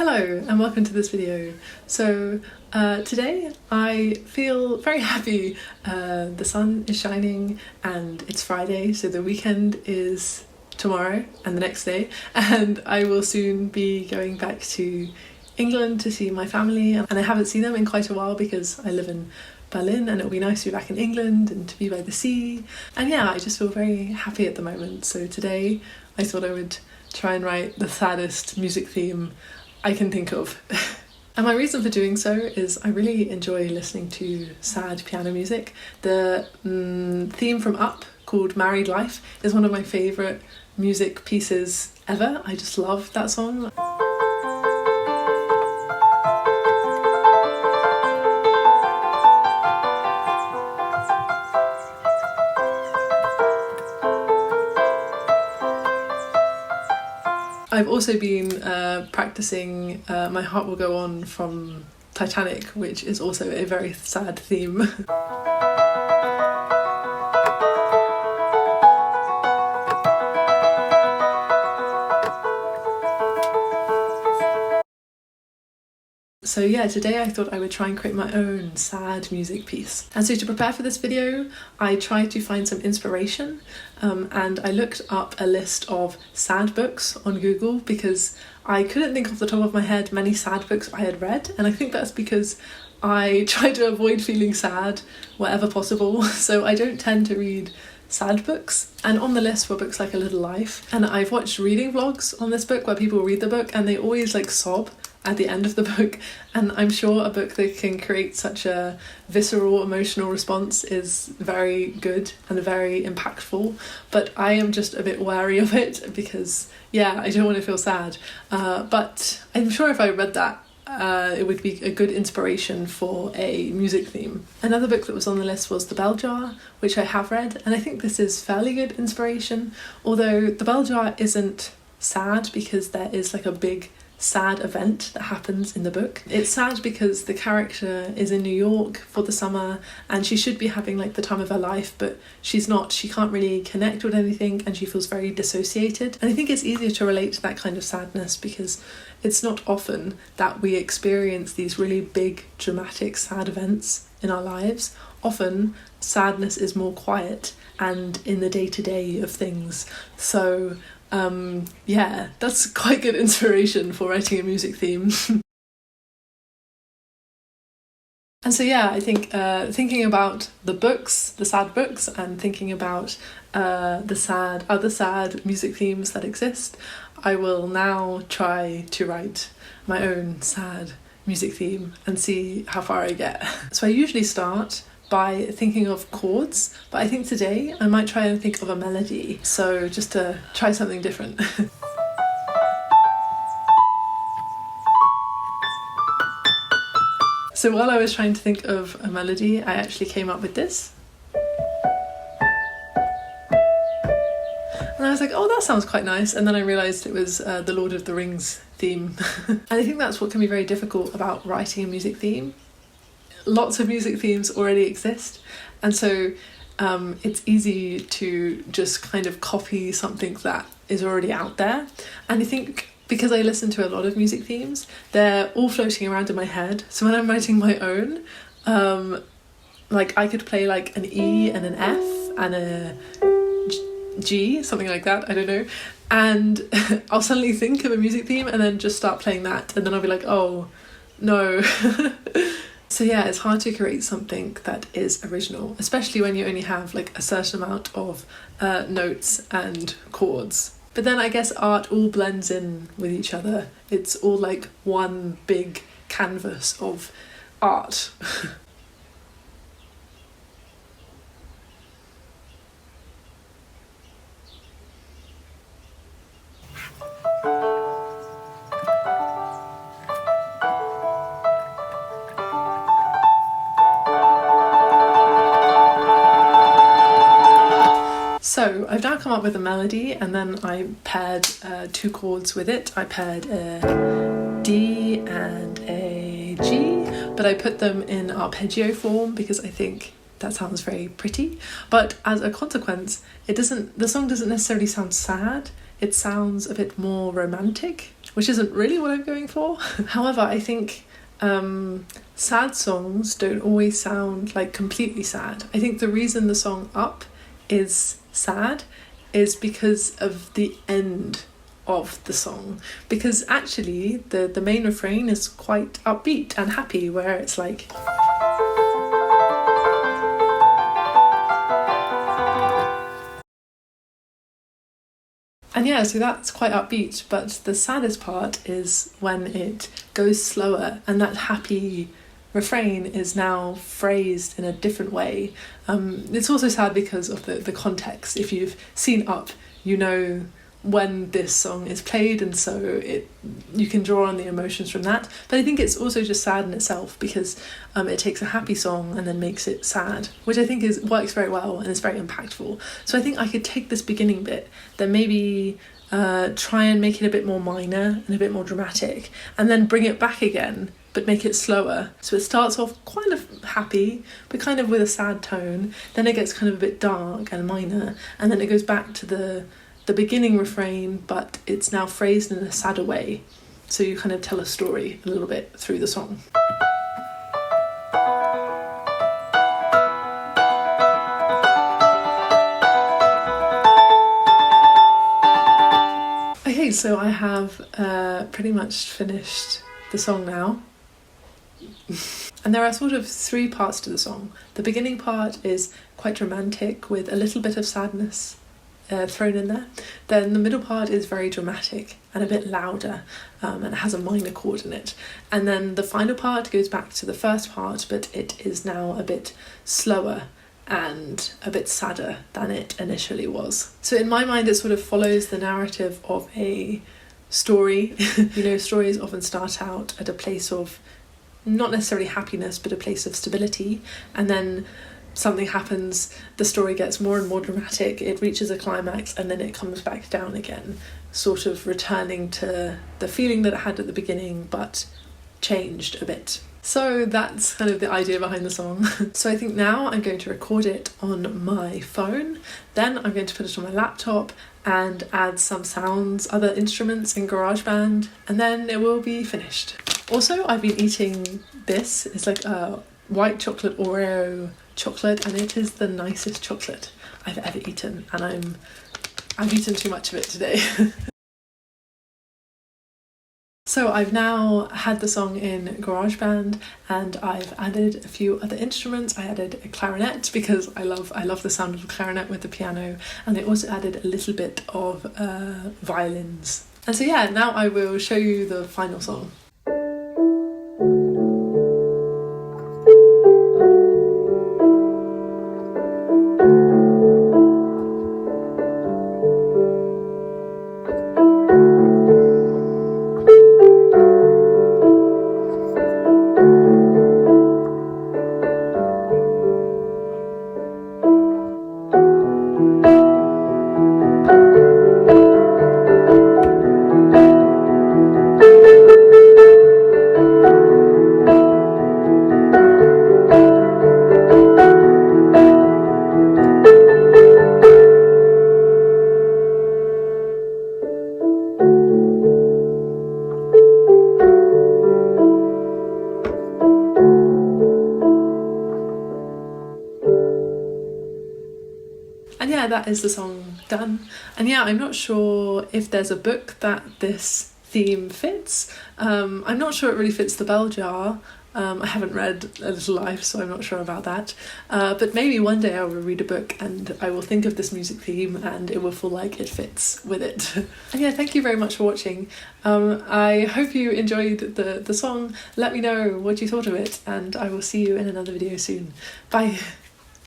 Hello and welcome to this video. So today I feel very happy. The sun is shining and it's Friday, so the weekend is tomorrow and the next day, and I will soon be going back to England to see my family, and I haven't seen them in quite a while because I live in Berlin and it'll be nice to be back in England and to be by the sea. And yeah, I just feel very happy at the moment. So today I thought I would try and write the saddest music theme I can think of. And my reason for doing so is I really enjoy listening to sad piano music. The theme from Up, called Married Life, is one of my favourite music pieces ever. I just love that song. I've also been practicing My Heart Will Go On from Titanic, which is also a very sad theme. So yeah, today I thought I would try and create my own sad music piece. And so to prepare for this video, I tried to find some inspiration, and I looked up a list of sad books on Google because I couldn't think off the top of my head many sad books I had read, and I think that's because I try to avoid feeling sad wherever possible, so I don't tend to read sad books. And on the list were books like A Little Life, and I've watched reading vlogs on this book where people read the book and they always like sob at the end of the book, and I'm sure a book that can create such a visceral emotional response is very good and very impactful, but I am just a bit wary of it because yeah, I don't want to feel sad, but I'm sure if I read that it would be a good inspiration for a music theme. Another book that was on the list was The Bell Jar, which I have read, and I think this is fairly good inspiration, although The Bell Jar isn't sad because there is like a big sad event that happens in the book. It's sad because the character is in New York for the summer and she should be having like the time of her life, but she's not. She can't really connect with anything and she feels very dissociated. And I think it's easier to relate to that kind of sadness because it's not often that we experience these really big, dramatic, sad events in our lives. Often sadness is more quiet and in the day-to-day of things. So yeah, that's quite good inspiration for writing a music theme. And so yeah, I think thinking about the books, the sad books, and thinking about the other sad music themes that exist, I will now try to write my own sad music theme and see how far I get. So I usually start by thinking of chords, but I think today I might try and think of a melody, so just to try something different. So while I was trying to think of a melody, I actually came up with this. And I was like, oh, that sounds quite nice, and then I realised it was the Lord of the Rings theme. And I think that's what can be very difficult about writing a music theme. Lots of music themes already exist, and so it's easy to just kind of copy something that is already out there. And I think because I listen to a lot of music themes, they're all floating around in my head, so when I'm writing my own, like I could play like an E and an F and a G, something like that, I don't know, and I'll suddenly think of a music theme and then just start playing that, and then I'll be like, oh no. So yeah, it's hard to create something that is original, especially when you only have like a certain amount of notes and chords. But then I guess art all blends in with each other. It's all like one big canvas of art. So I've now come up with a melody, and then I paired two chords with it. I paired a D and a G, but I put them in arpeggio form because I think that sounds very pretty. But as a consequence, the song doesn't necessarily sound sad. It sounds a bit more romantic. which isn't really what I'm going for. However, I think sad songs don't always sound like completely sad. I think the reason the song Up is sad is because of the end of the song, because actually the main refrain is quite upbeat and happy, where it's like, and yeah, so that's quite upbeat, but the saddest part is when it goes slower and that happy refrain is now phrased in a different way. It's also sad because of the context. If you've seen Up, you know when this song is played, and so you can draw on the emotions from that. But I think it's also just sad in itself, because it takes a happy song and then makes it sad, which I think works very well and is very impactful. So I think I could take this beginning bit, then maybe try and make it a bit more minor and a bit more dramatic, and then bring it back again, but make it slower. So it starts off kind of happy, but kind of with a sad tone. Then it gets kind of a bit dark and minor, and then it goes back to the beginning refrain, but it's now phrased in a sadder way. So you kind of tell a story a little bit through the song. Okay, so I have pretty much finished the song now. And there are sort of three parts to the song. The beginning part is quite dramatic with a little bit of sadness thrown in there. Then the middle part is very dramatic and a bit louder, and it has a minor chord in it. And then the final part goes back to the first part, but it is now a bit slower and a bit sadder than it initially was. So in my mind, it sort of follows the narrative of a story. You know, stories often start out at a place of not necessarily happiness, but a place of stability, and then something happens, the story gets more and more dramatic, it reaches a climax, and then it comes back down again, sort of returning to the feeling that it had at the beginning, but changed a bit. So that's kind of the idea behind the song. So I think now I'm going to record it on my phone, then I'm going to put it on my laptop and add some sounds, other instruments in GarageBand, and then it will be finished. Also, I've been eating this. It's like a white chocolate Oreo chocolate, and it is the nicest chocolate I've ever eaten, and I've eaten too much of it today. So I've now had the song in GarageBand, and I've added a few other instruments. I added a clarinet because I love the sound of the clarinet with the piano, and I also added a little bit of violins. And so yeah, now I will show you the final song. And yeah, that is the song done. And yeah, I'm not sure if there's a book that this theme fits. I'm not sure it really fits the bell jar. I haven't read A Little Life, so I'm not sure about that. But maybe one day I will read a book and I will think of this music theme and it will feel like it fits with it. And yeah, thank you very much for watching. I hope you enjoyed the song. Let me know what you thought of it, and I will see you in another video soon. Bye.